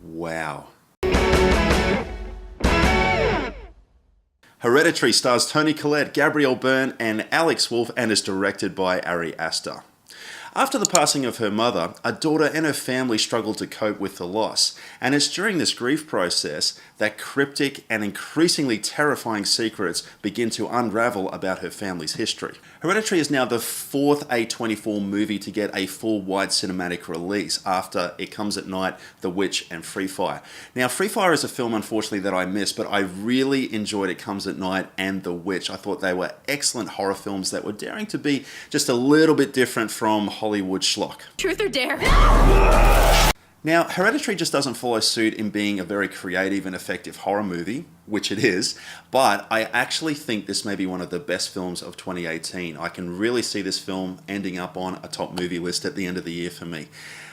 Wow. Hereditary stars Toni Collette, Gabrielle Byrne, and Alex Wolff and is directed by Ari Aster. After the passing of her mother, a daughter and her family struggle to cope with the loss, and it's during this grief process that cryptic and increasingly terrifying secrets begin to unravel about her family's history. Hereditary is now the fourth A24 movie to get a full wide cinematic release after It Comes at Night, The Witch, and Free Fire. Now, Free Fire is a film, unfortunately, that I missed, but I really enjoyed It Comes at Night and The Witch. I thought they were excellent horror films that were daring to be just a little bit different from Hollywood schlock. Truth or dare? Now, Hereditary just doesn't follow suit in being a very creative and effective horror movie, which it is, but I actually think this may be one of the best films of 2018. I can really see this film ending up on a top movie list at the end of the year for me.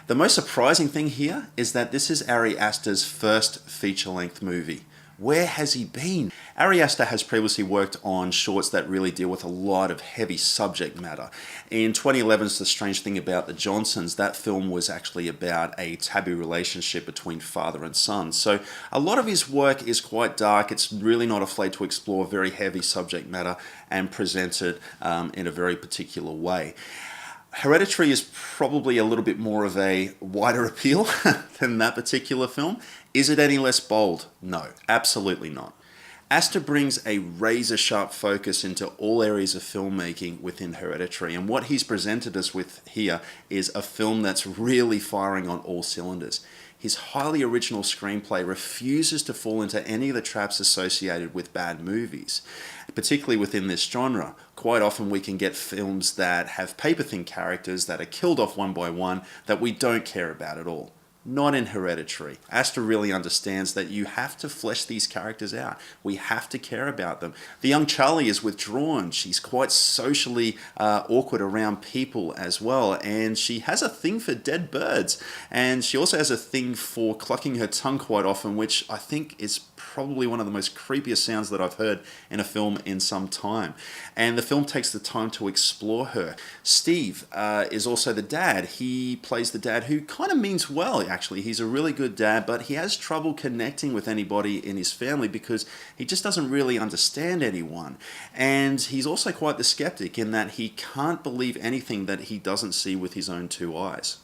The most surprising thing here is that this is Ari Aster's first feature-length movie. Where has he been? Ari Aster has previously worked on shorts that really deal with a lot of heavy subject matter. In 2011's The Strange Thing About the Johnsons, that film was actually about a taboo relationship between father and son. So a lot of his work is quite dark. It's really not afraid to explore very heavy subject matter and present it in a very particular way. Hereditary is probably a little bit more of a wider appeal than that particular film. Is it any less bold? No, absolutely not. Aster brings a razor-sharp focus into all areas of filmmaking within Hereditary, and what he's presented us with here is a film that's really firing on all cylinders. His highly original screenplay refuses to fall into any of the traps associated with bad movies, particularly within this genre. Quite often we can get films that have paper-thin characters that are killed off one by one that we don't care about at all. Not in Hereditary. Aster really understands that you have to flesh these characters out. We have to care about them. The young Charlie is withdrawn. She's quite socially awkward around people as well. And she has a thing for dead birds. And she also has a thing for clucking her tongue quite often, which I think is probably one of the most creepiest sounds that I've heard in a film in some time. And the film takes the time to explore her. Steve is also the dad. He plays the dad who kind of means well, actually. He's a really good dad, but he has trouble connecting with anybody in his family because he just doesn't really understand anyone. And he's also quite the skeptic in that he can't believe anything that he doesn't see with his own two eyes.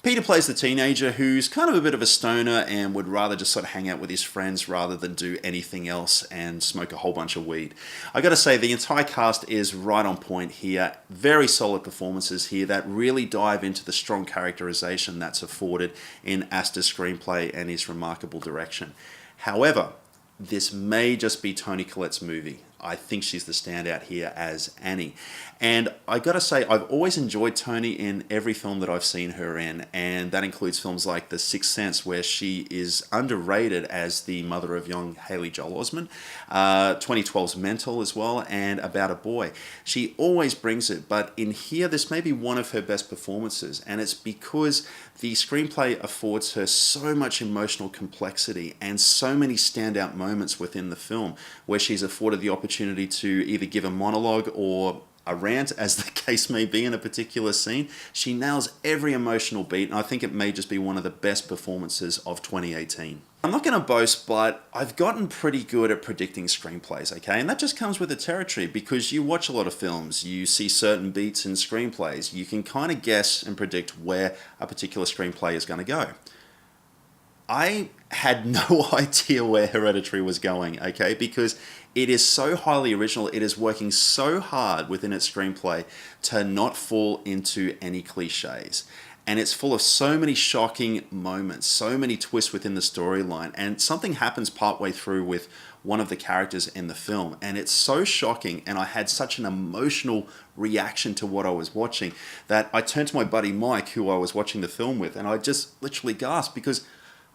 Peter plays the teenager who's kind of a bit of a stoner and would rather just sort of hang out with his friends rather than do anything else and smoke a whole bunch of weed. I gotta say, the entire cast is right on point here. Very solid performances here that really dive into the strong characterization that's afforded in Aster's screenplay and his remarkable direction. However, this may just be Toni Collette's movie. I think she's the standout here as Annie. And I gotta say, I've always enjoyed Toni in every film that I've seen her in, and that includes films like The Sixth Sense, where she is underrated as the mother of young Haley Joel Osment, 2012's Mental as well, and About a Boy. She always brings it, but in here, this may be one of her best performances, and it's because the screenplay affords her so much emotional complexity and so many standout moments within the film, where she's afforded the opportunity to either give a monologue or a rant, as the case may be in a particular scene. She nails every emotional beat, and I think it may just be one of the best performances of 2018. I'm not going to boast, but I've gotten pretty good at predicting screenplays, okay? And that just comes with the territory, because you watch a lot of films, you see certain beats in screenplays, you can kind of guess and predict where a particular screenplay is going to go. I had no idea where Hereditary was going, okay? Because it is so highly original, it is working so hard within its screenplay to not fall into any cliches. And it's full of so many shocking moments, so many twists within the storyline, and something happens partway through with one of the characters in the film, and it's so shocking, and I had such an emotional reaction to what I was watching that I turned to my buddy Mike, who I was watching the film with, and I just literally gasped because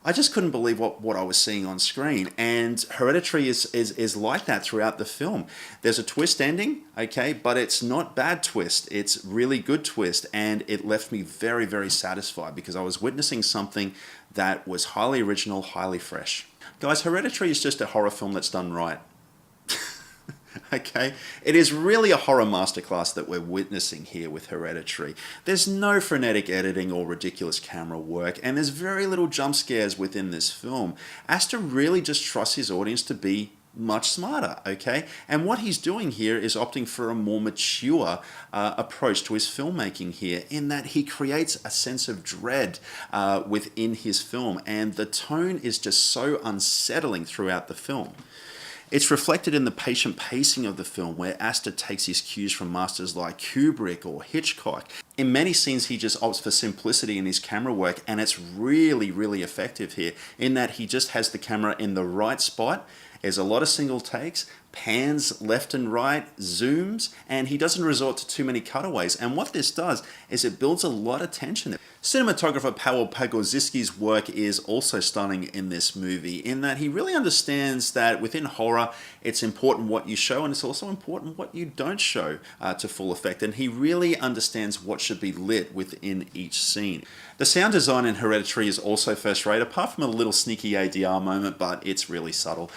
I just couldn't believe what I was seeing on screen. And Hereditary is like that throughout the film. There's a twist ending, okay, but it's not bad twist. It's really good twist, and it left me very, very satisfied because I was witnessing something that was highly original, highly fresh. Guys, Hereditary is just a horror film that's done right. Okay, it is really a horror masterclass that we're witnessing here with Hereditary. There's no frenetic editing or ridiculous camera work, and there's very little jump scares within this film. Aster really just trusts his audience to be much smarter, okay? And what he's doing here is opting for a more mature approach to his filmmaking here, in that he creates a sense of dread within his film, and the tone is just so unsettling throughout the film. It's reflected in the patient pacing of the film, where Aster takes his cues from masters like Kubrick or Hitchcock. In many scenes, he just opts for simplicity in his camera work, and it's really, really effective here, in that he just has the camera in the right spot. There's a lot of single takes, pans left and right, zooms, and he doesn't resort to too many cutaways. And what this does is it builds a lot of tension. Cinematographer Paweł Pogorzelski's work is also stunning in this movie, in that he really understands that within horror, it's important what you show, and it's also important what you don't show to full effect. And he really understands what should be lit within each scene. The sound design in Hereditary is also first rate, apart from a little sneaky ADR moment, but it's really subtle.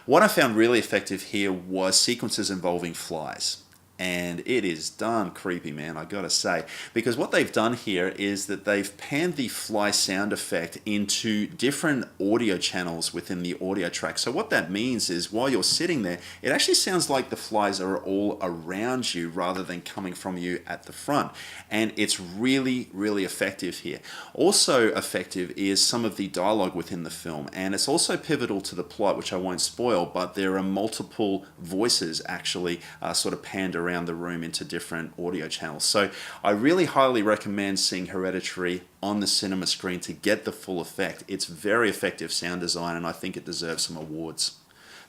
What I found really effective here was sequences involving flies. And it is darn creepy, man, I gotta say. Because what they've done here is that they've panned the fly sound effect into different audio channels within the audio track. So what that means is, while you're sitting there, it actually sounds like the flies are all around you rather than coming from you at the front. And it's really, really effective here. Also effective is some of the dialogue within the film. And it's also pivotal to the plot, which I won't spoil, but there are multiple voices actually sort of panned around the room into different audio channels. So I really highly recommend seeing Hereditary on the cinema screen to get the full effect. It's very effective sound design, and I think it deserves some awards.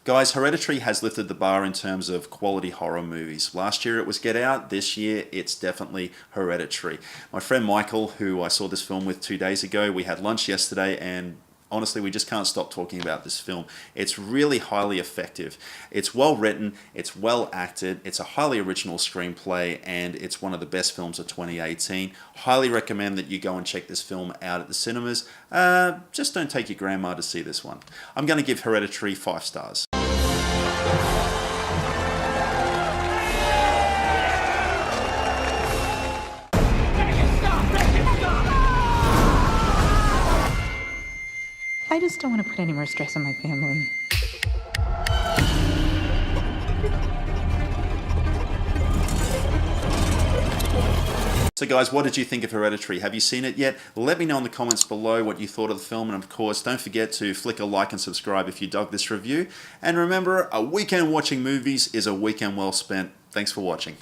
Guys, Hereditary has lifted the bar in terms of quality horror movies. Last year it was Get Out. This year it's definitely Hereditary. My friend Michael, who I saw this film with 2 days ago, we had lunch yesterday, and honestly, we just can't stop talking about this film. It's really highly effective. It's well written, it's well acted, it's a highly original screenplay, and it's one of the best films of 2018. Highly recommend that you go and check this film out at the cinemas. Just don't take your grandma to see this one. I'm going to give Hereditary 5 stars. I just don't want to put any more stress on my family. So guys, what did you think of Hereditary? Have you seen it yet? Let me know in the comments below what you thought of the film, and of course, don't forget to flick a like and subscribe if you dug this review. And remember, a weekend watching movies is a weekend well spent. Thanks for watching.